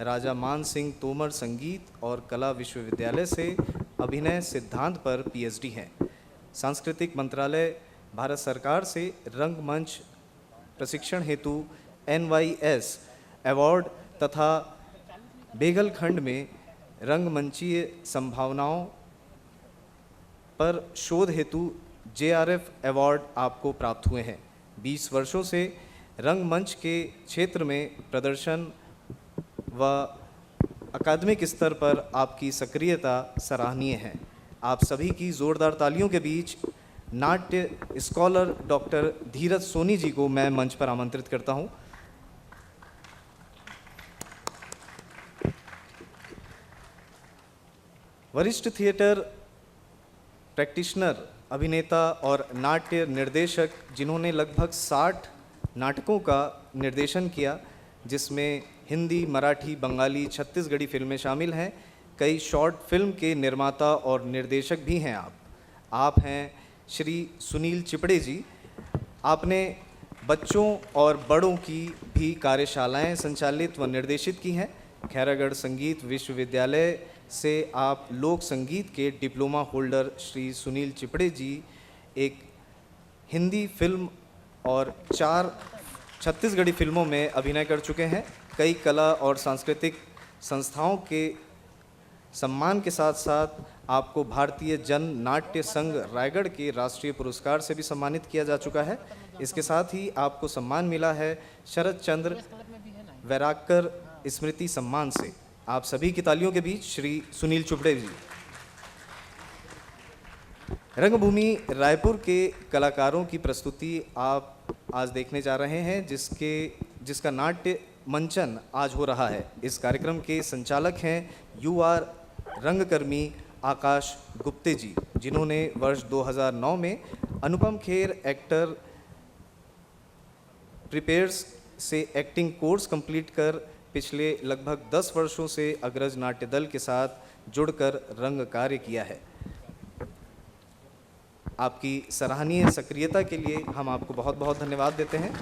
राजा मान सिंह तोमर संगीत और कला विश्वविद्यालय से अभिनय सिद्धांत पर पीएचडी हैं। सांस्कृतिक मंत्रालय भारत सरकार से रंगमंच प्रशिक्षण हेतु NYS अवार्ड तथा बेगलखंड में रंगमंचीय संभावनाओं पर शोध हेतु JRF अवार्ड आपको प्राप्त हुए हैं। 20 वर्षों से रंगमंच के क्षेत्र में प्रदर्शन व अकादमिक स्तर पर आपकी सक्रियता सराहनीय है। आप सभी की जोरदार तालियों के बीच नाट्य स्कॉलर डॉक्टर धीरज सोनी जी को मैं मंच पर आमंत्रित करता हूं। वरिष्ठ थिएटर प्रैक्टिशनर, अभिनेता और नाट्य निर्देशक जिन्होंने लगभग 60 नाटकों का निर्देशन किया, जिसमें हिंदी, मराठी, बंगाली, छत्तीसगढ़ी फिल्में शामिल हैं। कई शॉर्ट फिल्म के निर्माता और निर्देशक भी हैं आप हैं श्री सुनील चिपड़े जी। आपने बच्चों और बड़ों की भी कार्यशालाएं संचालित व निर्देशित की हैं। खैरागढ़ संगीत विश्वविद्यालय से आप लोक संगीत के डिप्लोमा होल्डर श्री सुनील चिपड़े जी एक हिंदी फिल्म और 4 छत्तीसगढ़ी फिल्मों में अभिनय कर चुके हैं। कई कला और सांस्कृतिक संस्थाओं के सम्मान के साथ साथ आपको भारतीय जन नाट्य संघ रायगढ़ के राष्ट्रीय पुरस्कार से भी सम्मानित किया जा चुका है। इसके साथ ही आपको सम्मान मिला है शरद चंद्र वैरागकर स्मृति सम्मान से। आप सभी की तालियों के बीच श्री सुनील चिपड़े जी। रंगभूमि रायपुर के कलाकारों की प्रस्तुति आप आज देखने जा रहे हैं, जिसका नाट्य मंचन आज हो रहा है। इस कार्यक्रम के संचालक हैं UR रंगकर्मी आकाश गुप्ते जी, जिन्होंने वर्ष 2009 में अनुपम खेर एक्टर प्रिपेयर्स से एक्टिंग कोर्स कंप्लीट कर पिछले लगभग 10 वर्षों से अग्रज नाट्य दल के साथ जुड़कर रंग कार्य किया है। आपकी सराहनीय सक्रियता के लिए हम आपको बहुत बहुत धन्यवाद देते हैं।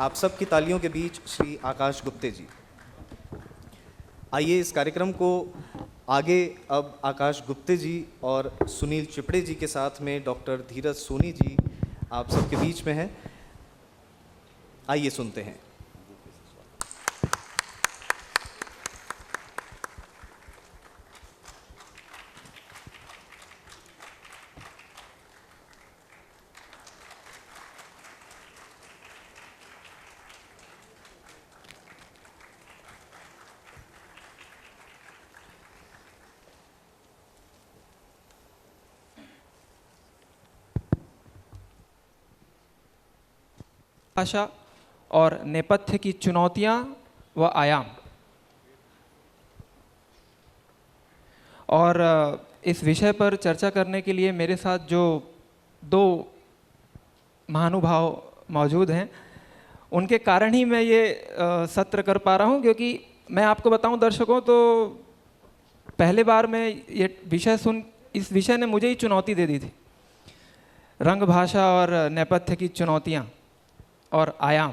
आप सबकी तालियों के बीच श्री आकाश गुप्ते जी। आइए इस कार्यक्रम को आगे अब आकाश गुप्ते जी और सुनील चिपड़े जी के साथ में डॉक्टर धीरज सोनी जी आप सबके बीच में हैं। आइए सुनते हैं। भाषा और नेपथ्य की चुनौतियां व आयाम। और इस विषय पर चर्चा करने के लिए मेरे साथ जो 2 महानुभाव मौजूद हैं, उनके कारण ही मैं ये सत्र कर पा रहा हूँ। क्योंकि मैं आपको बताऊँ दर्शकों, तो पहले बार मैं ये विषय इस विषय ने मुझे ही चुनौती दे दी थी, रंग भाषा और नेपथ्य की चुनौतियाँ और आयाम।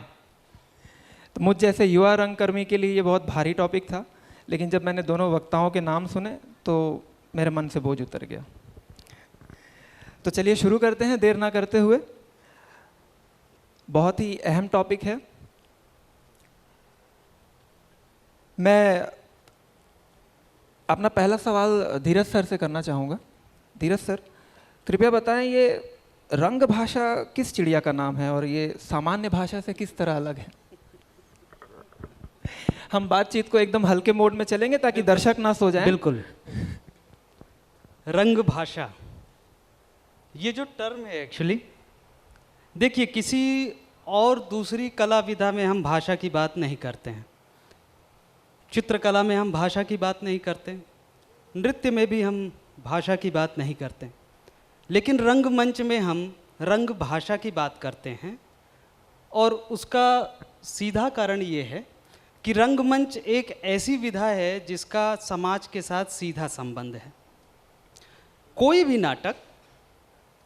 तो मुझ जैसे युवा रंगकर्मी के लिए ये बहुत भारी टॉपिक था, लेकिन जब मैंने दोनों वक्ताओं के नाम सुने तो मेरे मन से बोझ उतर गया। तो चलिए शुरू करते हैं देर ना करते हुए। बहुत ही अहम टॉपिक है। मैं अपना पहला सवाल धीरज सर से करना चाहूँगा। धीरज सर, कृपया बताएं, ये रंग भाषा किस चिड़िया का नाम है और ये सामान्य भाषा से किस तरह अलग है? हम बातचीत को एकदम हल्के मोड में चलेंगे ताकि दर्शक ना सो जाएं। बिल्कुल। रंग भाषा, ये जो टर्म है एक्चुअली, देखिए किसी और दूसरी कला विधा में हम भाषा की बात नहीं करते हैं। चित्रकला में हम भाषा की बात नहीं करते, नृत्य में भी हम भाषा की बात नहीं करते, लेकिन रंगमंच में हम रंग भाषा की बात करते हैं। और उसका सीधा कारण ये है कि रंगमंच एक ऐसी विधा है जिसका समाज के साथ सीधा संबंध है। कोई भी नाटक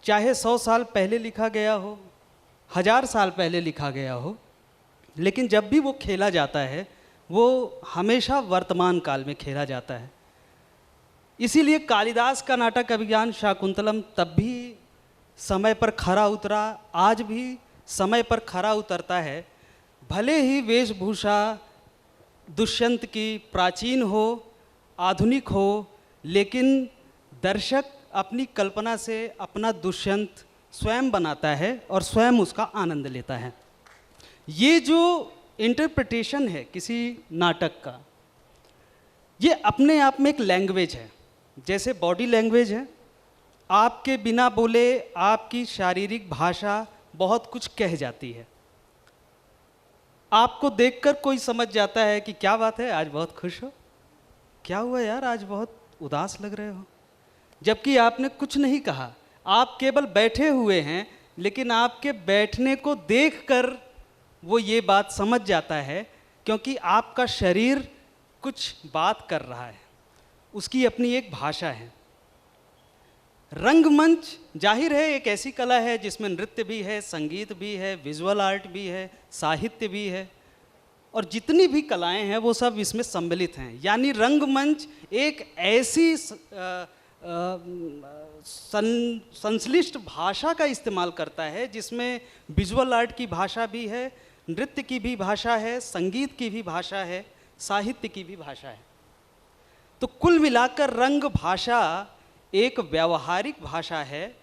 चाहे 100 साल पहले लिखा गया हो, 1000 साल पहले लिखा गया हो, लेकिन जब भी वो खेला जाता है वो हमेशा वर्तमान काल में खेला जाता है। इसीलिए कालिदास का नाटक अभिज्ञान शाकुंतलम तब भी समय पर खरा उतरा, आज भी समय पर खरा उतरता है। भले ही वेशभूषा दुष्यंत की प्राचीन हो, आधुनिक हो, लेकिन दर्शक अपनी कल्पना से अपना दुष्यंत स्वयं बनाता है और स्वयं उसका आनंद लेता है। ये जो इंटरप्रिटेशन है किसी नाटक का, ये अपने आप में एक लैंग्वेज है। जैसे बॉडी लैंग्वेज है, आपके बिना बोले आपकी शारीरिक भाषा बहुत कुछ कह जाती है। आपको देखकर कोई समझ जाता है कि क्या बात है, आज बहुत खुश हो, क्या हुआ यार, आज बहुत उदास लग रहे हो, जबकि आपने कुछ नहीं कहा, आप केवल बैठे हुए हैं, लेकिन आपके बैठने को देखकर वो ये बात समझ जाता है, क्योंकि आपका शरीर कुछ बात कर रहा है, उसकी अपनी एक भाषा है। रंगमंच जाहिर है एक ऐसी कला है जिसमें नृत्य भी है, संगीत भी है, विजुअल आर्ट भी है, साहित्य भी है, और जितनी भी कलाएं हैं वो सब इसमें सम्मिलित हैं। यानी रंगमंच एक ऐसी संश्लिष्ट भाषा का इस्तेमाल करता है जिसमें विजुअल आर्ट की भाषा भी है, नृत्य की भी भाषा है, संगीत की भी भाषा है, साहित्य की भी भाषा है। तो कुल मिलाकर रंग भाषा एक व्यावहारिक भाषा है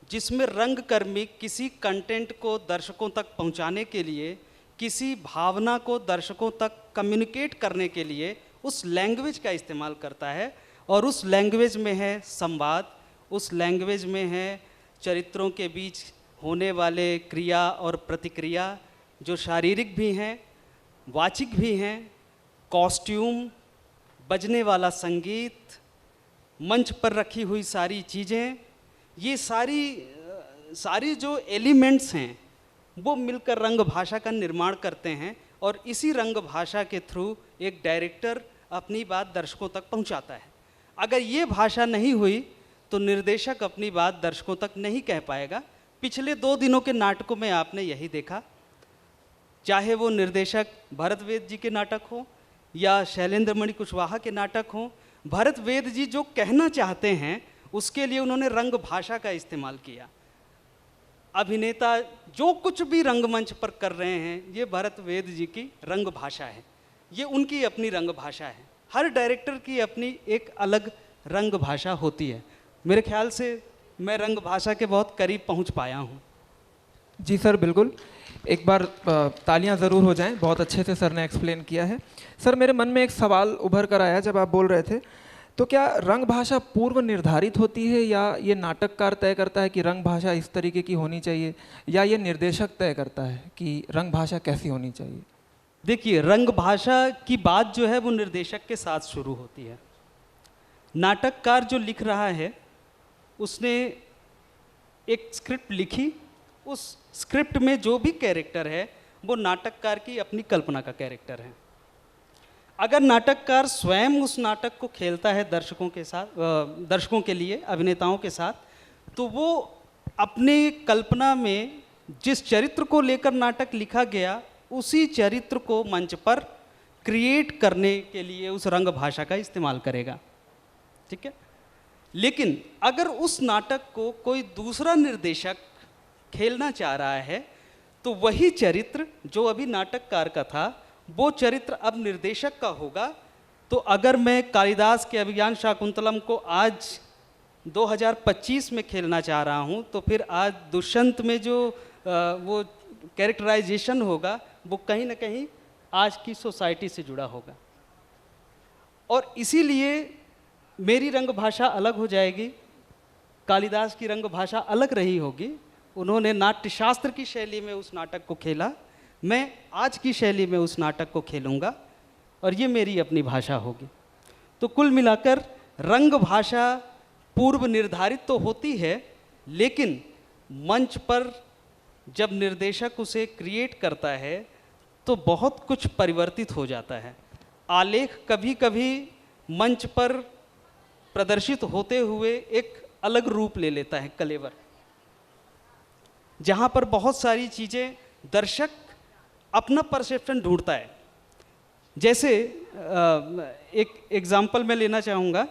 जिसमें रंगकर्मी किसी कंटेंट को दर्शकों तक पहुंचाने के लिए, किसी भावना को दर्शकों तक कम्युनिकेट करने के लिए उस लैंग्वेज का इस्तेमाल करता है, और उस लैंग्वेज में है संवाद, उस लैंग्वेज में है चरित्रों के बीच होने वाले क्रिया और प्रतिक्रिया, जो शारीरिक भी हैं, वाचिक भी हैं, कॉस्ट्यूम, बजने वाला संगीत, मंच पर रखी हुई सारी चीज़ें, ये सारी जो एलिमेंट्स हैं वो मिलकर रंग भाषा का निर्माण करते हैं, और इसी रंग भाषा के थ्रू एक डायरेक्टर अपनी बात दर्शकों तक पहुंचाता है। अगर ये भाषा नहीं हुई तो निर्देशक अपनी बात दर्शकों तक नहीं कह पाएगा। पिछले 2 दिनों के नाटकों में आपने यही देखा, चाहे वो निर्देशक भरत वेद जी के नाटक हो या शैलेंद्र मणि कुशवाहा के नाटक हो, भरत वेद जी जो कहना चाहते हैं उसके लिए उन्होंने रंग भाषा का इस्तेमाल किया। अभिनेता जो कुछ भी रंगमंच पर कर रहे हैं, ये भरत वेद जी की रंग भाषा है, ये उनकी अपनी रंग भाषा है। हर डायरेक्टर की अपनी एक अलग रंग भाषा होती है। मेरे ख्याल से मैं रंग भाषा के बहुत करीब पहुंच पाया हूं। जी सर, बिल्कुल। एक बार तालियां ज़रूर हो जाएं, बहुत अच्छे से सर ने एक्सप्लेन किया है। सर, मेरे मन में एक सवाल उभर कर आया जब आप बोल रहे थे, तो क्या रंग भाषा पूर्व निर्धारित होती है, या ये नाटककार तय करता है कि रंग भाषा इस तरीके की होनी चाहिए, या ये निर्देशक तय करता है कि रंग भाषा कैसी होनी चाहिए? देखिए, रंग भाषा की बात जो है वो निर्देशक के साथ शुरू होती है। नाटककार जो लिख रहा है उसने एक स्क्रिप्ट लिखी, उस स्क्रिप्ट में जो भी कैरेक्टर है वो नाटककार की अपनी कल्पना का कैरेक्टर है। अगर नाटककार स्वयं उस नाटक को खेलता है दर्शकों के साथ, दर्शकों के लिए, अभिनेताओं के साथ, तो वो अपने कल्पना में जिस चरित्र को लेकर नाटक लिखा गया उसी चरित्र को मंच पर क्रिएट करने के लिए उस रंग भाषा का इस्तेमाल करेगा। ठीक है। लेकिन अगर उस नाटक को कोई दूसरा निर्देशक खेलना चाह रहा है तो वही चरित्र जो अभी नाटककार का था वो चरित्र अब निर्देशक का होगा। तो अगर मैं कालिदास के अभिज्ञान शाकुंतलम को आज 2025 में खेलना चाह रहा हूँ तो फिर आज दुष्यंत में जो वो कैरेक्टराइजेशन होगा वो कहीं ना कहीं आज की सोसाइटी से जुड़ा होगा, और इसीलिए मेरी रंग भाषा अलग हो जाएगी, कालिदास की रंग भाषा अलग रही होगी। उन्होंने नाट्यशास्त्र की शैली में उस नाटक को खेला, मैं आज की शैली में उस नाटक को खेलूँगा, और ये मेरी अपनी भाषा होगी। तो कुल मिलाकर रंग भाषा पूर्व निर्धारित तो होती है, लेकिन मंच पर जब निर्देशक उसे क्रिएट करता है तो बहुत कुछ परिवर्तित हो जाता है। आलेख कभी कभी मंच पर प्रदर्शित होते हुए एक अलग रूप ले लेता है, कलेवर, जहाँ पर बहुत सारी चीज़ें दर्शक अपना परसेप्शन ढूंढता है। जैसे एक एग्जाम्पल मैं लेना चाहूँगा।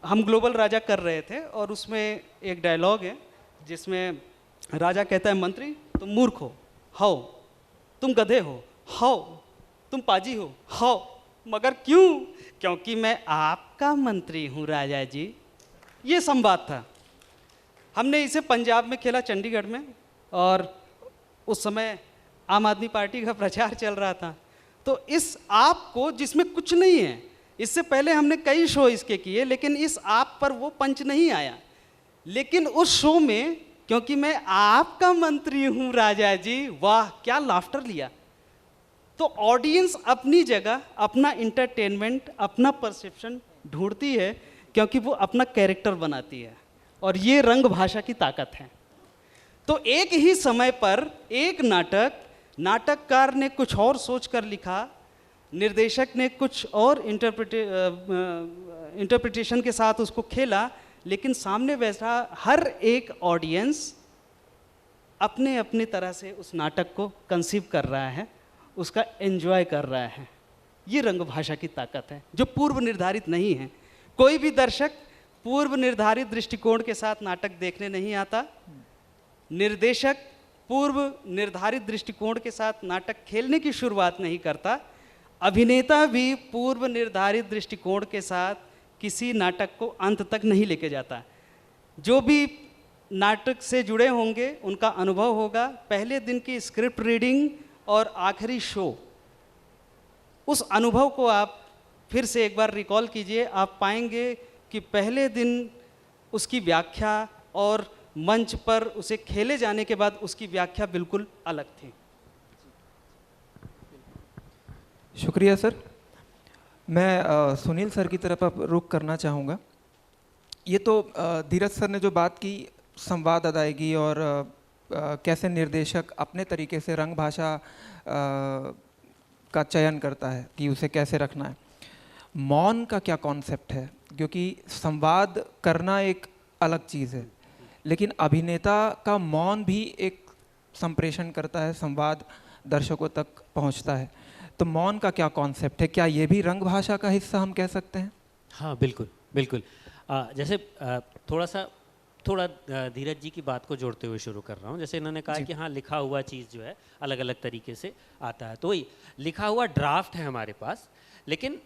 हम ग्लोबल राजा कर रहे थे और उसमें एक डायलॉग है जिसमें राजा कहता है, मंत्री तुम मूर्ख हो, हाओ, तुम गधे हो, हाओ, तुम पाजी हो, हाओ, मगर क्यों? क्योंकि मैं आपका मंत्री हूँ राजा जी। ये संवाद था। हमने इसे पंजाब में खेला, चंडीगढ़ में, और उस समय आम आदमी पार्टी का प्रचार चल रहा था। तो इस आप को, जिसमें कुछ नहीं है, इससे पहले हमने कई शो इसके किए, लेकिन इस आप पर वो पंच नहीं आया। लेकिन उस शो में, क्योंकि मैं आपका मंत्री हूँ राजा जी, वाह क्या लाफ्टर लिया। तो ऑडियंस अपनी जगह अपना इंटरटेनमेंट, अपना परसेप्शन ढूंढती है, क्योंकि वो अपना कैरेक्टर बनाती है, और ये रंग भाषा की ताकत है। तो एक ही समय पर एक नाटककार ने कुछ और सोचकर लिखा, निर्देशक ने कुछ और इंटरप्रिटेशन के साथ उसको खेला, लेकिन सामने बैठा हर एक ऑडियंस अपने अपने तरह से उस नाटक को कंसीव कर रहा है, उसका एंजॉय कर रहा है। ये रंग भाषा की ताकत है जो पूर्व निर्धारित नहीं है। कोई भी दर्शक पूर्व निर्धारित दृष्टिकोण के साथ नाटक देखने नहीं आता। निर्देशक पूर्व निर्धारित दृष्टिकोण के साथ नाटक खेलने की शुरुआत नहीं करता। अभिनेता भी पूर्व निर्धारित दृष्टिकोण के साथ किसी नाटक को अंत तक नहीं लेके जाता। जो भी नाटक से जुड़े होंगे उनका अनुभव होगा, पहले दिन की स्क्रिप्ट रीडिंग और आखिरी शो, उस अनुभव को आप फिर से एक बार रिकॉल कीजिए। आप पाएंगे कि पहले दिन उसकी व्याख्या और मंच पर उसे खेले जाने के बाद उसकी व्याख्या बिल्कुल अलग थी। शुक्रिया सर। मैं सुनील सर की तरफ अब रुख करना चाहूँगा। ये तो धीरज सर ने जो बात की संवाद अदायगी और कैसे निर्देशक अपने तरीके से रंग भाषा का चयन करता है कि उसे कैसे रखना है। मौन का क्या कॉन्सेप्ट है, क्योंकि संवाद करना एक अलग चीज़ है, लेकिन अभिनेता का मौन भी एक संप्रेषण करता है, संवाद दर्शकों तक पहुंचता है। तो मौन का क्या कॉन्सेप्ट है, क्या ये भी रंग भाषा का हिस्सा हम कह सकते हैं? हाँ बिल्कुल बिल्कुल। जैसे थोड़ा धीरज जी की बात को जोड़ते हुए शुरू कर रहा हूँ। जैसे इन्होंने कहा कि हाँ लिखा हुआ चीज़ जो है अलग अलग तरीके से आता है, तो वही लिखा हुआ ड्राफ्ट है हमारे पास, लेकिन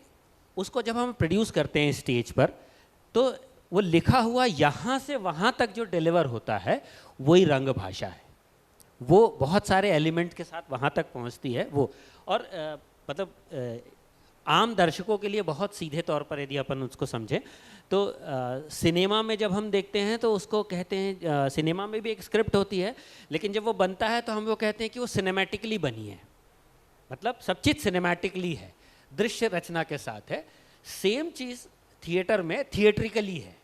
उसको जब हम प्रोड्यूस करते हैं स्टेज पर, तो वो लिखा हुआ यहाँ से वहाँ तक जो डिलीवर होता है वही रंग भाषा है। वो बहुत सारे एलिमेंट के साथ वहाँ तक पहुँचती है वो। और मतलब आम दर्शकों के लिए बहुत सीधे तौर पर यदि अपन उसको समझें तो सिनेमा में जब हम देखते हैं तो उसको कहते हैं, सिनेमा में भी एक स्क्रिप्ट होती है, लेकिन जब वो बनता है तो हम वो कहते हैं कि वो सिनेमैटिकली बनी है, मतलब सब चीज़ सिनेमैटिकली है, दृश्य रचना के साथ है। सेम चीज़ थिएटर में थिएट्रिकली है।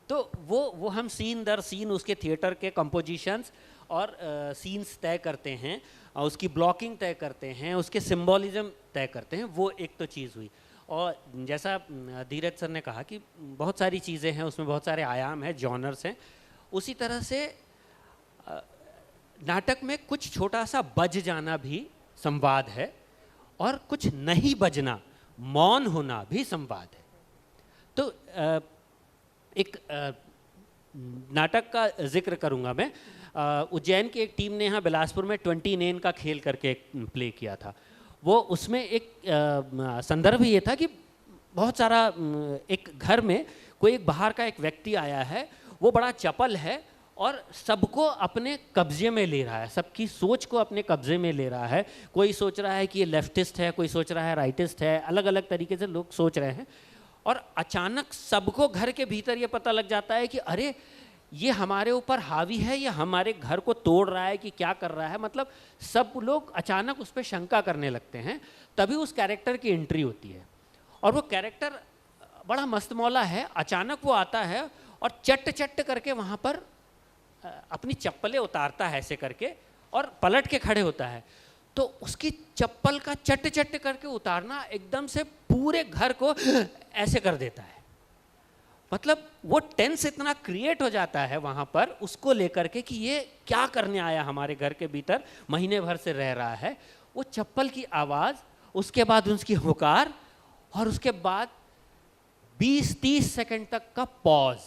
तो वो हम सीन दर सीन उसके थिएटर के कंपोजिशंस और सीन्स तय करते हैं, और उसकी ब्लॉकिंग तय करते हैं, उसके सिंबॉलिज्म तय करते हैं। वो एक तो चीज़ हुई। और जैसा धीरज सर ने कहा कि बहुत सारी चीज़ें हैं, उसमें बहुत सारे आयाम हैं, जॉनर्स हैं। उसी तरह से नाटक में कुछ छोटा सा बज जाना भी संवाद है, और कुछ नहीं बजना, मौन होना भी संवाद है। तो एक नाटक का जिक्र करूंगा मैं। उज्जैन की एक टीम ने यहाँ बिलासपुर में 20 नेन का खेल करके एक प्ले किया था। वो उसमें एक संदर्भ ये था कि बहुत सारा एक घर में कोई एक बाहर का एक व्यक्ति आया है, वो बड़ा चपल है और सबको अपने कब्जे में ले रहा है, सबकी सोच को अपने कब्जे में ले रहा है। कोई सोच रहा है कि ये लेफ्टिस्ट है, कोई सोच रहा है राइटिस्ट है, अलग अलग तरीके से लोग सोच रहे हैं। और अचानक सबको घर के भीतर ये पता लग जाता है कि अरे ये हमारे ऊपर हावी है, ये हमारे घर को तोड़ रहा है कि क्या कर रहा है। मतलब सब लोग अचानक उस पर शंका करने लगते हैं। तभी उस कैरेक्टर की एंट्री होती है, और वो कैरेक्टर बड़ा मस्तमौला है। अचानक वो आता है और चट चट करके वहाँ पर अपनी चप्पलें उतारता है ऐसे करके, और पलट के खड़े होता है। तो उसकी चप्पल का चट चट करके उतारना एकदम से पूरे घर को ऐसे कर देता है। मतलब वो टेंस इतना क्रिएट हो जाता है वहाँ पर उसको लेकर के कि ये क्या करने आया हमारे घर के भीतर, महीने भर से रह रहा है। वो चप्पल की आवाज़ उसके बाद उसकी हुकार, और उसके बाद 20-30 सेकंड तक का पॉज।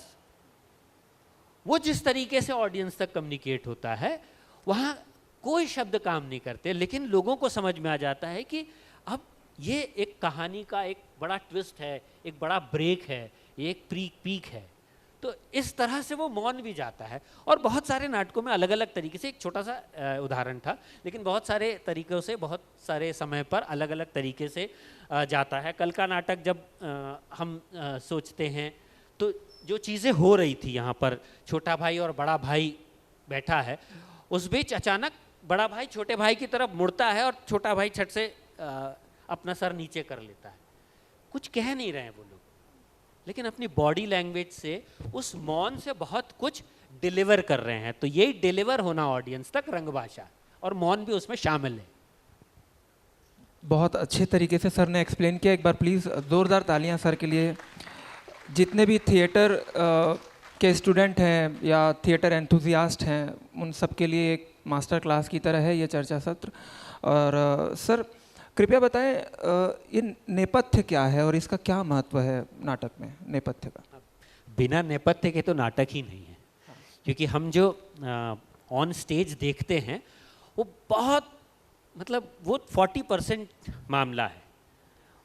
वो जिस तरीके से ऑडियंस तक कम्युनिकेट होता है, वहाँ कोई शब्द काम नहीं करते, लेकिन लोगों को समझ में आ जाता है कि अब ये एक कहानी का एक बड़ा ट्विस्ट है, एक बड़ा ब्रेक है, एक पीक है। तो इस तरह से वो मौन भी जाता है। और बहुत सारे नाटकों में अलग अलग तरीके से, एक छोटा सा उदाहरण था, लेकिन बहुत सारे तरीक़ों से बहुत सारे समय पर अलग अलग तरीके से जाता है। कल का नाटक जब हम सोचते हैं तो जो चीज़ें हो रही थी यहाँ पर, छोटा भाई और बड़ा भाई बैठा है, उस बीच अचानक बड़ा भाई छोटे भाई की तरफ मुड़ता है और छोटा भाई छट से अपना सर नीचे कर लेता है। कुछ कह नहीं रहे हैं वो लोग, लेकिन अपनी बॉडी लैंग्वेज से, उस मौन से बहुत कुछ डिलीवर कर रहे हैं। तो यही डिलीवर होना ऑडियंस तक रंग भाषा, और मौन भी उसमें शामिल है। बहुत अच्छे तरीके से सर ने एक्सप्लेन किया। एक बार प्लीज़ ज़ोरदार तालियां सर के लिए। जितने भी थिएटर के स्टूडेंट हैं या थिएटर एंथुजियास्ट हैं, उन सब के लिए एक मास्टर क्लास की तरह है ये चर्चा सत्र। और सर कृपया बताएं ये नेपथ्य क्या है और इसका क्या महत्व है नाटक में, नेपथ्य का? बिना नेपथ्य के तो नाटक ही नहीं है, क्योंकि हम जो ऑन स्टेज देखते हैं वो बहुत, मतलब वो 40% मामला है,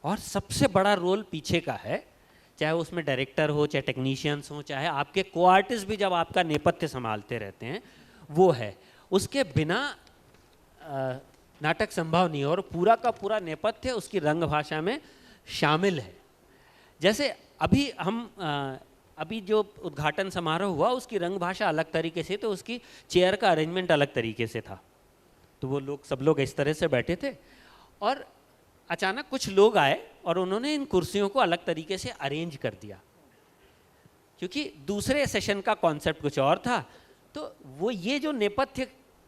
और सबसे बड़ा रोल पीछे का है। चाहे उसमें डायरेक्टर हो, चाहे टेक्नीशियंस हो, चाहे आपके को आर्टिस्ट भी जब आपका नेपथ्य संभालते रहते हैं, वो है। उसके बिना नाटक संभव नहीं है, और पूरा का पूरा नेपथ्य उसकी रंग भाषा में शामिल है। जैसे अभी जो उद्घाटन समारोह हुआ, उसकी रंग भाषा अलग तरीके से, तो उसकी चेयर का अरेंजमेंट अलग तरीके से था। तो वो लोग, सब लोग इस तरह से बैठे थे, और अचानक कुछ लोग आए और उन्होंने इन कुर्सियों को अलग तरीके से अरेंज कर दिया, क्योंकि दूसरे सेशन का कॉन्सेप्ट कुछ और था। तो वो ये जो नेपथ्य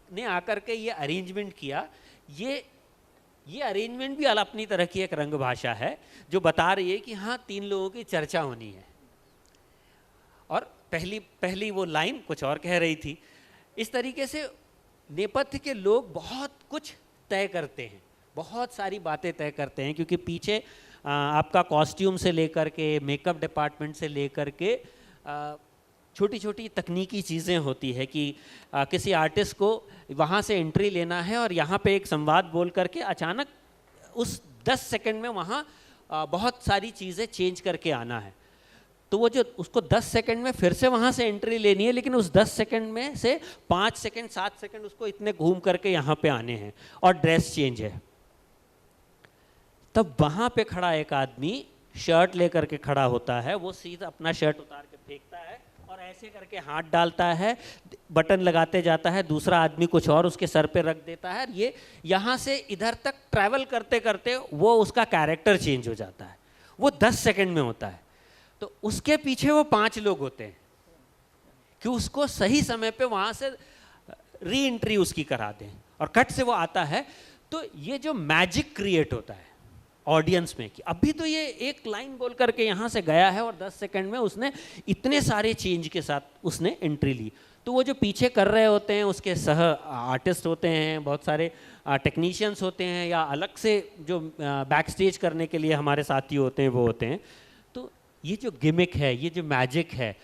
ने आकर के ये अरेंजमेंट किया, ये अरेंजमेंट भी अपनी तरह की एक रंग भाषा है, जो बता रही है कि हाँ, 3 लोगों की चर्चा होनी है। और पहली वो लाइन कुछ और कह रही थी। इस तरीके से नेपथ्य के लोग बहुत कुछ तय करते हैं, बहुत सारी बातें तय करते हैं, क्योंकि पीछे आपका कॉस्ट्यूम से लेकर के, मेकअप डिपार्टमेंट से लेकर के छोटी छोटी तकनीकी चीज़ें होती है कि किसी आर्टिस्ट को वहाँ से एंट्री लेना है और यहाँ पे एक संवाद बोल करके अचानक उस 10 सेकंड में वहाँ बहुत सारी चीज़ें चेंज करके आना है। तो वो जो उसको 10 सेकंड में फिर से वहाँ से एंट्री लेनी है, लेकिन उस 10 सेकंड में से 5 सेकंड 7 सेकंड उसको इतने घूम करके यहाँ पे आने हैं, और ड्रेस चेंज है। तब वहाँ पे खड़ा एक आदमी शर्ट लेकर के खड़ा होता है, वो सीधा अपना शर्ट उतार के फेंकता है और ऐसे करके हाथ डालता है, बटन लगाते जाता है, दूसरा आदमी कुछ और उसके सर पे रख देता है। ये यहाँ से इधर तक ट्रैवल करते करते वो उसका कैरेक्टर चेंज हो जाता है। वो 10 सेकंड में होता है। तो उसके पीछे वो 5 लोग होते हैं कि उसको सही समय पे वहाँ से री एंट्री उसकी करा दें, और कट से वो आता है। तो ये जो मैजिक क्रिएट होता है ऑडियंस में कि अभी तो ये एक लाइन बोल करके यहाँ से गया है और 10 सेकंड में उसने इतने सारे चेंज के साथ उसने एंट्री ली। तो वो जो पीछे कर रहे होते हैं, उसके सह आर्टिस्ट होते हैं, बहुत सारे टेक्नीशियंस होते हैं, या अलग से जो बैक स्टेज करने के लिए हमारे साथी होते हैं, वो होते हैं। तो ये जो गिमिक है, ये जो मैजिक है,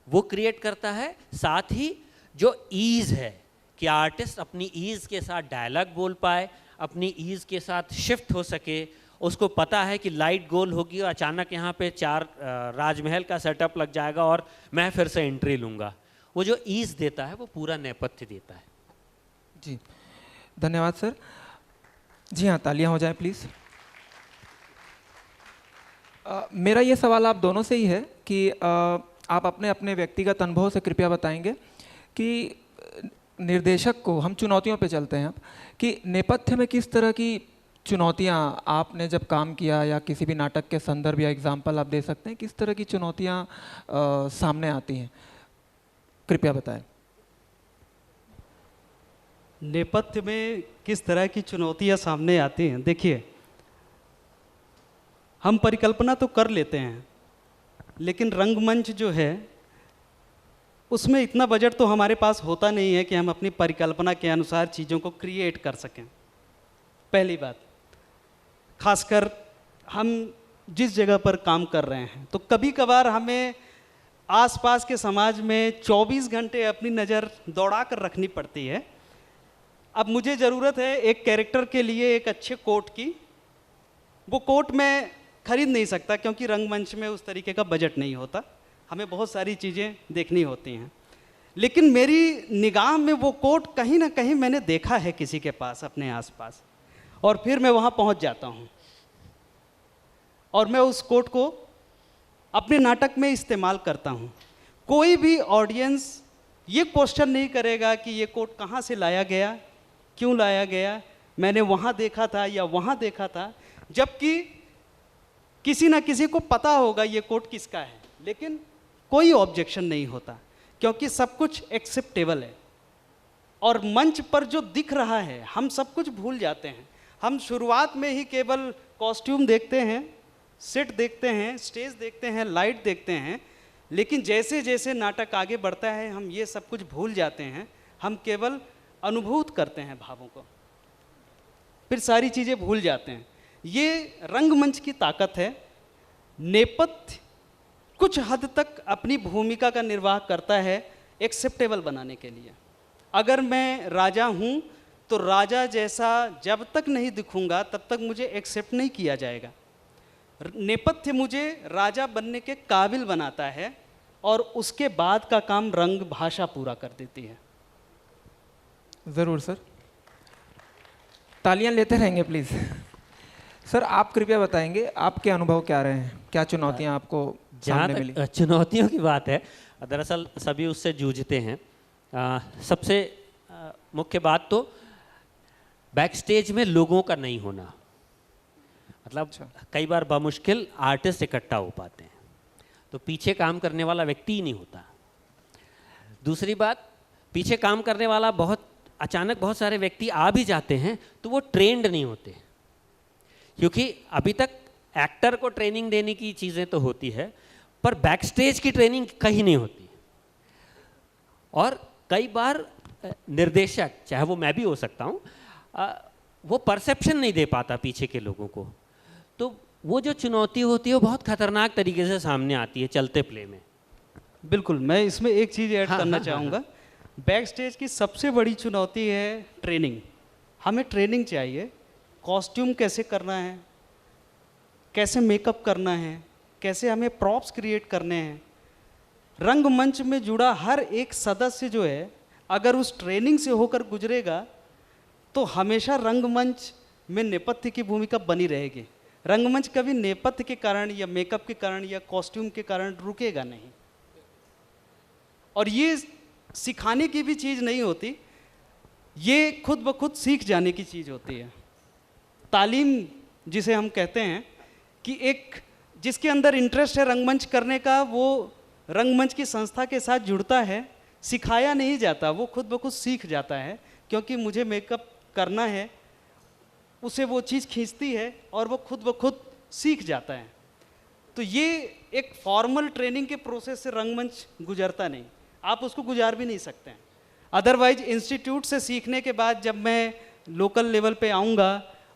वो क्रिएट करता है। साथ ही जो ईज़ है कि आर्टिस्ट अपनी ईज़ के साथ डायलॉग बोल पाए, अपनी ईज़ के साथ शिफ्ट हो सके। उसको पता है कि लाइट गोल होगी और अचानक यहाँ पे 4 राजमहल का सेटअप लग जाएगा और मैं फिर से एंट्री लूँगा। वो जो ईज़ देता है वो पूरा नेपथ्य देता है। जी धन्यवाद सर। जी हाँ, तालियां हो जाए प्लीज़। मेरा ये सवाल आप दोनों से ही है कि आप अपने अपने व्यक्तिगत अनुभव से कृपया बताएंगे कि निर्देशक को, हम चुनौतियों पे चलते हैं अब, कि नेपथ्य में किस तरह की चुनौतियाँ आपने जब काम किया, या किसी भी नाटक के संदर्भ या एग्जाम्पल आप दे सकते हैं, किस तरह की चुनौतियाँ सामने आती हैं, कृपया बताएं। नेपथ्य में किस तरह की चुनौतियाँ सामने आती हैं? देखिए, हम परिकल्पना तो कर लेते हैं, लेकिन रंगमंच जो है उसमें इतना बजट तो हमारे पास होता नहीं है कि हम अपनी परिकल्पना के अनुसार चीज़ों को क्रिएट कर सकें, पहली बात। खासकर हम जिस जगह पर काम कर रहे हैं, तो कभी कभार हमें आसपास के समाज में 24 घंटे अपनी नज़र दौड़ा कर रखनी पड़ती है। अब मुझे ज़रूरत है एक कैरेक्टर के लिए एक अच्छे कोट की। वो कोट मैं खरीद नहीं सकता क्योंकि रंगमंच में उस तरीके का बजट नहीं होता, हमें बहुत सारी चीज़ें देखनी होती हैं। लेकिन मेरी निगाह में वो कोट कहीं ना कहीं मैंने देखा है किसी के पास अपने आसपास, और फिर मैं वहाँ पहुँच जाता हूँ और मैं उस कोट को अपने नाटक में इस्तेमाल करता हूँ। कोई भी ऑडियंस ये क्वेश्चन नहीं करेगा कि ये कोट कहाँ से लाया गया, क्यों लाया गया, मैंने वहाँ देखा था या वहाँ देखा था, जबकि किसी ना किसी को पता होगा ये कोट किसका है, लेकिन कोई ऑब्जेक्शन नहीं होता क्योंकि सब कुछ एक्सेप्टेबल है। और मंच पर जो दिख रहा है हम सब कुछ भूल जाते हैं। हम शुरुआत में ही केवल कॉस्ट्यूम देखते हैं, सेट देखते हैं, स्टेज देखते हैं, लाइट देखते हैं, लेकिन जैसे जैसे नाटक आगे बढ़ता है हम ये सब कुछ भूल जाते हैं। हम केवल अनुभूत करते हैं भावों को, फिर सारी चीज़ें भूल जाते हैं। ये रंगमंच की ताकत है। नेपथ्य कुछ हद तक अपनी भूमिका का निर्वाह करता है एक्सेप्टेबल बनाने के लिए। अगर मैं राजा हूँ तो राजा जैसा जब तक नहीं दिखूंगा तब तक मुझे एक्सेप्ट नहीं किया जाएगा। नेपथ्य मुझे राजा बनने के काबिल बनाता है और उसके बाद का काम रंग भाषा पूरा कर देती है। ज़रूर सर, तालियां लेते रहेंगे प्लीज़। सर आप कृपया बताएंगे आपके अनुभव क्या रहे हैं, क्या चुनौतियां आपको जहाँ सामने मिली? तक चुनौतियों की बात है, दरअसल सभी उससे जूझते हैं। सबसे मुख्य बात तो बैक स्टेज में लोगों का नहीं होना। मतलब कई बार बामुश्किल आर्टिस्ट इकट्ठा हो पाते हैं तो पीछे काम करने वाला व्यक्ति ही नहीं होता। दूसरी बात, पीछे काम करने वाला अचानक बहुत सारे व्यक्ति आ भी जाते हैं तो वो ट्रेंड नहीं होते, क्योंकि अभी तक एक्टर को ट्रेनिंग देने की चीज़ें तो होती है पर बैक स्टेज की ट्रेनिंग कहीं नहीं होती। और कई बार निर्देशक, चाहे वो मैं भी हो सकता हूँ, वो परसेप्शन नहीं दे पाता पीछे के लोगों को, तो वो जो चुनौती होती है वो बहुत खतरनाक तरीके से सामने आती है चलते प्ले में। बिल्कुल, मैं इसमें एक चीज़ ऐड करना चाहूँगा। बैक स्टेज की सबसे बड़ी चुनौती है ट्रेनिंग। हमें ट्रेनिंग चाहिए, कॉस्ट्यूम कैसे करना है, कैसे मेकअप करना है, कैसे हमें प्रॉप्स क्रिएट करने हैं। रंगमंच में जुड़ा हर एक सदस्य जो है अगर उस ट्रेनिंग से होकर गुजरेगा तो हमेशा रंगमंच में नेपथ्य की भूमिका बनी रहेगी। रंगमंच कभी नेपथ्य के कारण या मेकअप के कारण या कॉस्ट्यूम के कारण रुकेगा नहीं। और ये सिखाने की भी चीज़ नहीं होती, ये खुद ब खुद सीख जाने की चीज़ होती है। तालीम जिसे हम कहते हैं कि एक जिसके अंदर इंटरेस्ट है रंगमंच करने का, वो रंगमंच की संस्था के साथ जुड़ता है, सिखाया नहीं जाता, वो खुद ब खुद सीख जाता है। क्योंकि मुझे मेकअप करना है, उसे वो चीज़ खींचती है और वो खुद ब खुद सीख जाता है। तो ये एक फॉर्मल ट्रेनिंग के प्रोसेस से रंगमंच गुजरता नहीं, आप उसको गुजार भी नहीं सकते हैं। अदरवाइज इंस्टीट्यूट से सीखने के बाद जब मैं लोकल लेवल पे आऊँगा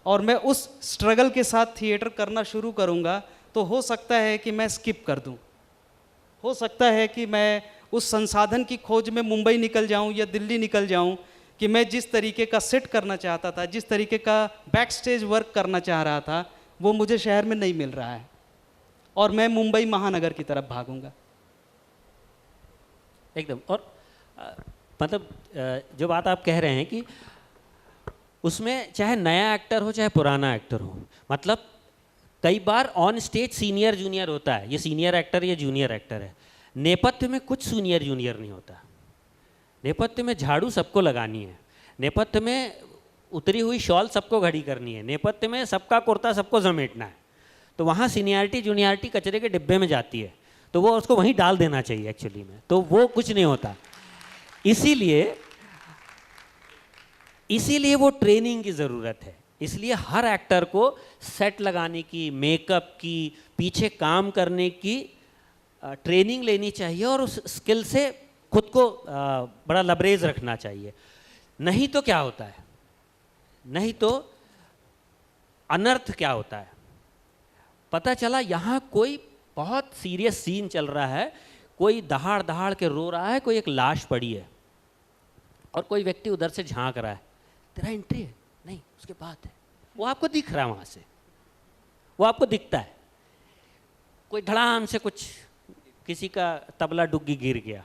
और मैं उस स्ट्रगल के साथ थिएटर करना शुरू करूँगा तो हो सकता है कि मैं स्किप कर दूँ, हो सकता है कि मैं उस संसाधन की खोज में मुंबई निकल जाऊँ या दिल्ली निकल जाऊँ कि मैं जिस तरीके का सेट करना चाहता था, जिस तरीके का बैक स्टेज वर्क करना चाह रहा था, वो मुझे शहर में नहीं मिल रहा है और मैं मुंबई महानगर की तरफ भागूंगा। एकदम। और मतलब जो बात आप कह रहे हैं कि उसमें चाहे नया एक्टर हो चाहे पुराना एक्टर हो, मतलब कई बार ऑन स्टेज सीनियर जूनियर होता है, ये सीनियर एक्टर ये जूनियर एक्टर है। नेपथ्य में कुछ सीनियर जूनियर नहीं होता। नेपथ्य में झाड़ू सबको लगानी है, नेपथ्य में उतरी हुई शॉल सबको घड़ी करनी है, नेपथ्य में सबका कुर्ता सबको समेटना है। तो वहाँ सीनियरिटी जूनियरिटी कचरे के डिब्बे में जाती है, तो वो उसको वहीं डाल देना चाहिए एक्चुअली में, तो वो कुछ नहीं होता। इसीलिए वो ट्रेनिंग की ज़रूरत है। इसलिए हर एक्टर को सेट लगाने की, मेकअप की, पीछे काम करने की ट्रेनिंग लेनी चाहिए और उस स्किल से खुद को बड़ा लबरेज रखना चाहिए। नहीं तो क्या होता है, नहीं तो अनर्थ क्या होता है। पता चला यहाँ कोई बहुत सीरियस सीन चल रहा है, कोई दहाड़ दहाड़ के रो रहा है, कोई एक लाश पड़ी है और कोई व्यक्ति उधर से झांक रहा है, तेरा एंट्री है नहीं, उसके बाद है। वो आपको दिख रहा है, वहाँ से वो आपको दिखता है। कोई धड़ाम से कुछ, किसी का तबला डुग्गी गिर गया,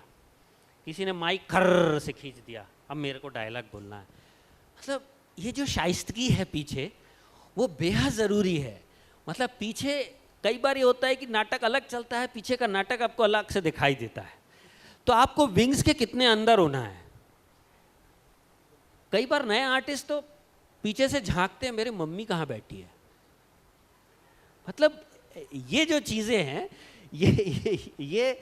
किसी ने माइक खर्र से खींच दिया, अब मेरे को डायलॉग बोलना है। मतलब ये जो शाइस्तगी है पीछे, वो बेहद ज़रूरी है। मतलब पीछे कई बार ये होता है कि नाटक अलग चलता है, पीछे का नाटक आपको अलग से दिखाई देता है, तो आपको विंग्स के कितने अंदर होना है। कई बार नए आर्टिस्ट तो पीछे से झांकते हैं, मेरी मम्मी कहाँ बैठी है। मतलब ये जो चीज़ें हैं, ये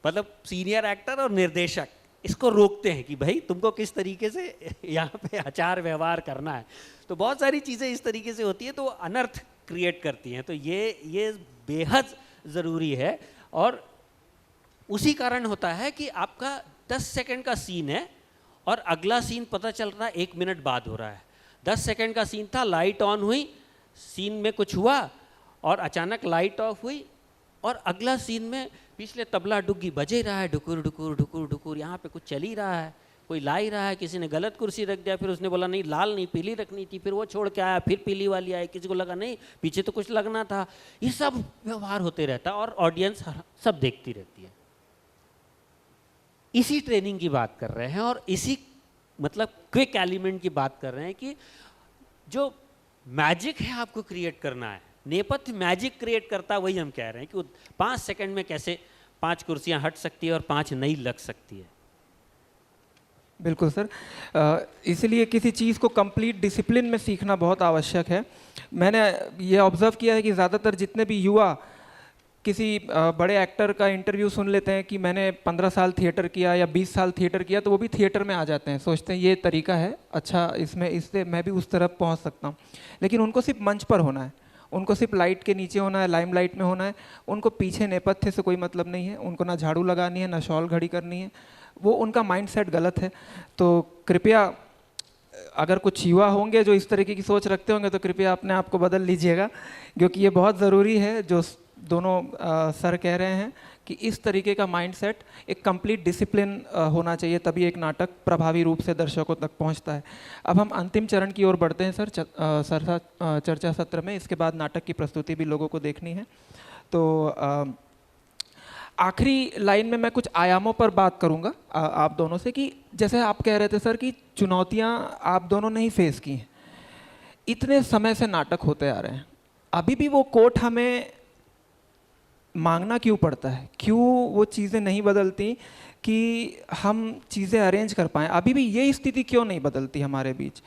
मतलब सीनियर एक्टर और निर्देशक इसको रोकते हैं कि भाई तुमको किस तरीके से यहाँ पे आचार व्यवहार करना है। तो बहुत सारी चीज़ें इस तरीके से होती है, तो अनर्थ क्रिएट करती हैं। तो ये बेहद ज़रूरी है। और उसी कारण होता है कि आपका 10 सेकंड का सीन है और अगला सीन पता चल रहा है 1 मिनट बाद हो रहा है। 10 सेकंड का सीन था, लाइट ऑन हुई, सीन में कुछ हुआ और अचानक लाइट ऑफ हुई और अगला सीन में पिछले तबला डुग्गी बजे रहा है, डुकुर डुकुर डुकुर डुकुर, यहाँ पे कुछ चल ही रहा है, कोई ला ही रहा है। किसी ने गलत कुर्सी रख दिया, फिर उसने बोला नहीं लाल नहीं पीली रखनी थी, फिर वो छोड़ के आया, फिर पीली वाली आई, किसी को लगा नहीं पीछे तो कुछ लगना था। ये सब व्यवहार होते रहता है और ऑडियंस सब देखती रहती है। इसी ट्रेनिंग की बात कर रहे हैं और इसी मतलब क्विक एलिमेंट की बात कर रहे हैं कि जो मैजिक है आपको क्रिएट करना है, नेपथ्य मैजिक क्रिएट करता है, वही हम कह रहे हैं कि 5 सेकंड में कैसे 5 कुर्सियां हट सकती है और 5 नई लग सकती है। बिल्कुल सर, इसलिए किसी चीज़ को कंप्लीट डिसिप्लिन में सीखना बहुत आवश्यक है। मैंने ये ऑब्ज़र्व किया है कि ज़्यादातर जितने भी युवा किसी बड़े एक्टर का इंटरव्यू सुन लेते हैं कि मैंने 15 साल थिएटर किया या 20 साल थिएटर किया, तो वो भी थिएटर में आ जाते हैं, सोचते हैं ये तरीका है, अच्छा इसमें इससे मैं भी उस तरफ पहुंच सकता हूं। लेकिन उनको सिर्फ मंच पर होना है, उनको सिर्फ लाइट के नीचे होना है, लाइमलाइट में होना है, उनको पीछे नेपथ्य से कोई मतलब नहीं है, उनको ना झाड़ू लगानी है ना शॉल घड़ी करनी है, वो उनका माइंडसेट गलत है। तो कृपया अगर कुछ युवा होंगे जो इस तरीके की सोच रखते होंगे तो कृपया अपने आप को बदल लीजिएगा, क्योंकि ये बहुत ज़रूरी है जो दोनों सर कह रहे हैं कि इस तरीके का माइंडसेट, एक कंप्लीट डिसिप्लिन होना चाहिए, तभी एक नाटक प्रभावी रूप से दर्शकों तक पहुंचता है। अब हम अंतिम चरण की ओर बढ़ते हैं सर, चर्चा सत्र में। इसके बाद नाटक की प्रस्तुति भी लोगों को देखनी है। तो आखिरी लाइन में मैं कुछ आयामों पर बात करूंगा आप दोनों से, कि जैसे आप कह रहे थे सर कि चुनौतियां आप दोनों ने ही फेस की हैं, इतने समय से नाटक होते आ रहे हैं, अभी भी वो कोट हमें मांगना क्यों पड़ता है? क्यों वो चीज़ें नहीं बदलती कि हम चीज़ें अरेंज कर पाएँ? अभी भी ये स्थिति क्यों नहीं बदलती हमारे बीच?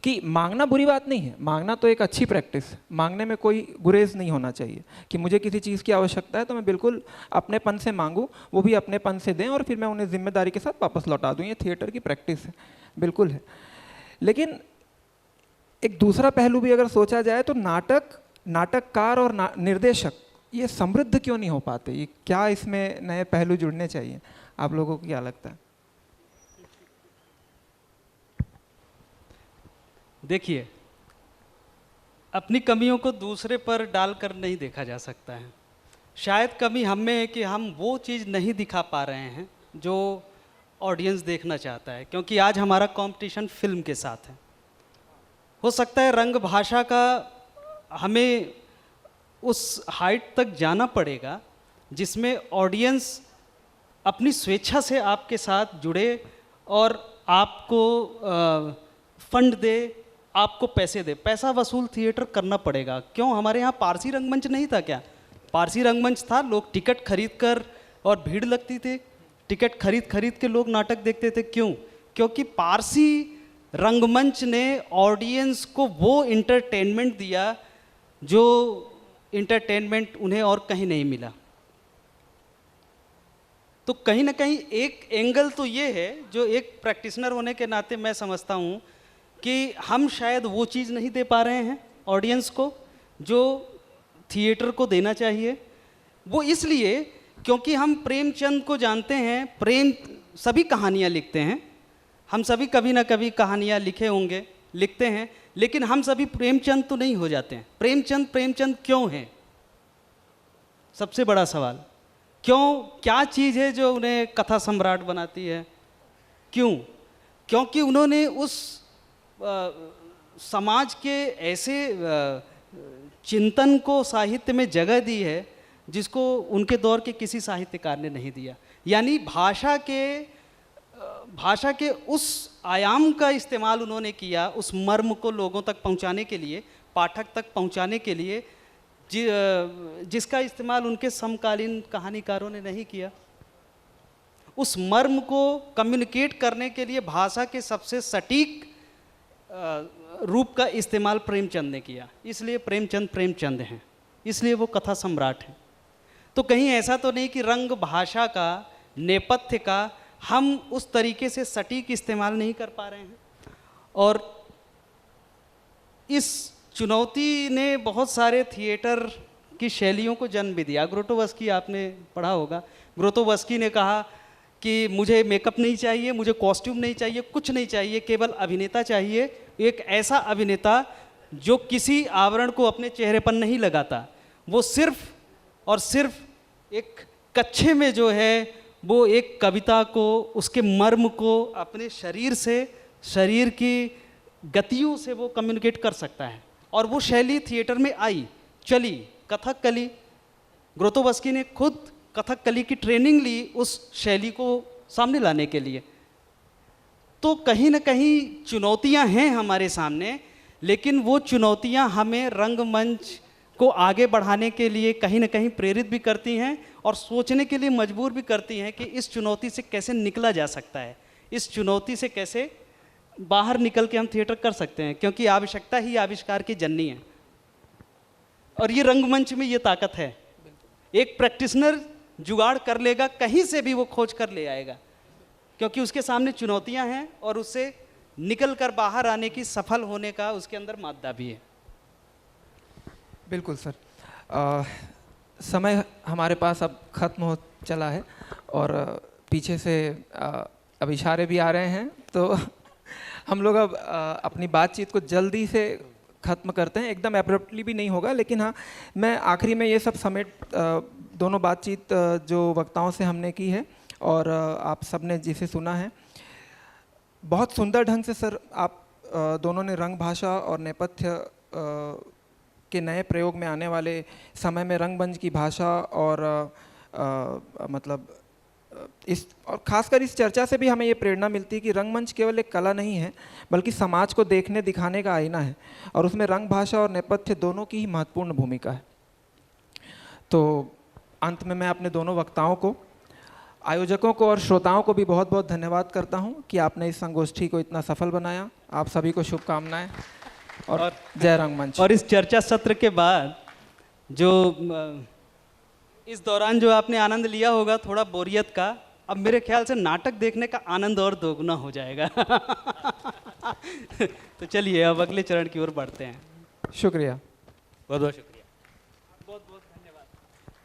कि मांगना बुरी बात नहीं है, मांगना तो एक अच्छी प्रैक्टिस, मांगने में कोई गुरेज नहीं होना चाहिए कि मुझे किसी चीज़ की आवश्यकता है तो मैं बिल्कुल अपनेपन से मांगूँ, वो भी अपनेपन से दें और फिर मैं उन्हें जिम्मेदारी के साथ वापस लौटा दूँ। ये थिएटर की प्रैक्टिस है, बिल्कुल है। लेकिन एक दूसरा पहलू भी अगर सोचा जाए तो नाटककार और निर्देशक ये समृद्ध क्यों नहीं हो पाते? ये क्या इसमें नए पहलू जुड़ने चाहिए? आप लोगों को क्या लगता है? देखिए, अपनी कमियों को दूसरे पर डालकर नहीं देखा जा सकता है। शायद कमी हम में है कि हम वो चीज़ नहीं दिखा पा रहे हैं जो ऑडियंस देखना चाहता है, क्योंकि आज हमारा कंपटीशन फिल्म के साथ है। हो सकता है रंग भाषा का हमें उस हाइट तक जाना पड़ेगा जिसमें ऑडियंस अपनी स्वेच्छा से आपके साथ जुड़े और आपको फंड दे, आपको पैसे दे। पैसा वसूल थिएटर करना पड़ेगा। क्यों? हमारे यहाँ पारसी रंगमंच नहीं था क्या? पारसी रंगमंच था, लोग टिकट खरीद कर, और भीड़ लगती थी, टिकट खरीद के लोग नाटक देखते थे। क्यों? क्योंकि पारसी रंगमंच ने ऑडियंस को वो इंटरटेनमेंट दिया जो इंटरटेनमेंट उन्हें और कहीं नहीं मिला। तो कहीं ना कहीं एक एंगल तो ये है जो एक प्रैक्टिशनर होने के नाते मैं समझता हूँ कि हम शायद वो चीज़ नहीं दे पा रहे हैं ऑडियंस को जो थिएटर को देना चाहिए। वो इसलिए क्योंकि हम प्रेमचंद को जानते हैं, प्रेम सभी कहानियाँ लिखते हैं, हम सभी कभी ना कभी कहानियाँ लिखे होंगे, लिखते हैं, लेकिन हम सभी प्रेमचंद तो नहीं हो जाते हैं। प्रेमचंद प्रेमचंद क्यों हैं? सबसे बड़ा सवाल, क्यों? क्या चीज़ है जो उन्हें कथा सम्राट बनाती है? क्यों? क्योंकि उन्होंने उस समाज के ऐसे चिंतन को साहित्य में जगह दी है जिसको उनके दौर के किसी साहित्यकार ने नहीं दिया। यानी भाषा के उस आयाम का इस्तेमाल उन्होंने किया, उस मर्म को लोगों तक पहुंचाने के लिए, पाठक तक पहुंचाने के लिए, जिसका इस्तेमाल उनके समकालीन कहानीकारों ने नहीं किया। उस मर्म को कम्युनिकेट करने के लिए भाषा के सबसे सटीक रूप का इस्तेमाल प्रेमचंद ने किया, इसलिए प्रेमचंद प्रेमचंद हैं, इसलिए वो कथा सम्राट हैं। तो कहीं ऐसा तो नहीं कि रंग भाषा का, नेपथ्य का हम उस तरीके से सटीक इस्तेमाल नहीं कर पा रहे हैं। और इस चुनौती ने बहुत सारे थिएटर की शैलियों को जन्म भी दिया। ग्रोटोवस्की आपने पढ़ा होगा, ग्रोटोवस्की ने कहा कि मुझे मेकअप नहीं चाहिए, मुझे कॉस्ट्यूम नहीं चाहिए, कुछ नहीं चाहिए, केवल अभिनेता चाहिए, एक ऐसा अभिनेता जो किसी आवरण को अपने चेहरे पर नहीं लगाता, वो सिर्फ और सिर्फ एक कच्छे में जो है वो एक कविता को, उसके मर्म को अपने शरीर से, शरीर की गतियों से वो कम्युनिकेट कर सकता है। और वो शैली थिएटर में आई, चली, कथकली। ग्रोटोवस्की ने खुद कथकली की ट्रेनिंग ली उस शैली को सामने लाने के लिए। तो कहीं ना कहीं चुनौतियां हैं हमारे सामने, लेकिन वो चुनौतियां हमें रंगमंच को आगे बढ़ाने के लिए कहीं ना कहीं प्रेरित भी करती हैं और सोचने के लिए मजबूर भी करती हैं कि इस चुनौती से कैसे निकला जा सकता है, इस चुनौती से कैसे बाहर निकल के हम थिएटर कर सकते हैं, क्योंकि आवश्यकता ही आविष्कार की जननी है। और ये रंगमंच में ये ताकत है। एक प्रैक्टिशनर जुगाड़ कर लेगा, कहीं से भी वो खोज कर ले आएगा, क्योंकि उसके सामने चुनौतियां हैं और उससे निकल कर बाहर आने की, सफल होने का उसके अंदर मादा भी है। बिल्कुल सर। समय हमारे पास अब ख़त्म हो चला है और पीछे से अब इशारे भी आ रहे हैं, तो हम लोग अब अपनी बातचीत को जल्दी से ख़त्म करते हैं। एकदम एब्रप्टली भी नहीं होगा, लेकिन हाँ, मैं आखिरी में ये सब समेट दोनों बातचीत जो वक्ताओं से हमने की है और आप सब ने जिसे सुना है, बहुत सुंदर ढंग से सर आप दोनों ने रंग भाषा और नेपथ्य के नए प्रयोग में आने वाले समय में रंगमंच की भाषा और मतलब इस, और ख़ासकर इस चर्चा से भी हमें ये प्रेरणा मिलती है कि रंगमंच केवल एक कला नहीं है, बल्कि समाज को देखने दिखाने का आईना है और उसमें रंग भाषा और नेपथ्य दोनों की ही महत्वपूर्ण भूमिका है। तो अंत में मैं अपने दोनों वक्ताओं को, आयोजकों को और श्रोताओं को भी बहुत बहुत धन्यवाद करता हूँ कि आपने इस संगोष्ठी को इतना सफल बनाया। आप सभी को शुभकामनाएं और जय रंगमंच। और इस चर्चा सत्र के बाद जो इस दौरान जो आपने आनंद लिया होगा थोड़ा बोरियत का, अब मेरे ख्याल से नाटक देखने का आनंद और दोगुना हो जाएगा। तो चलिए अब अगले चरण की ओर बढ़ते हैं। शुक्रिया, बहुत बहुत शुक्रिया।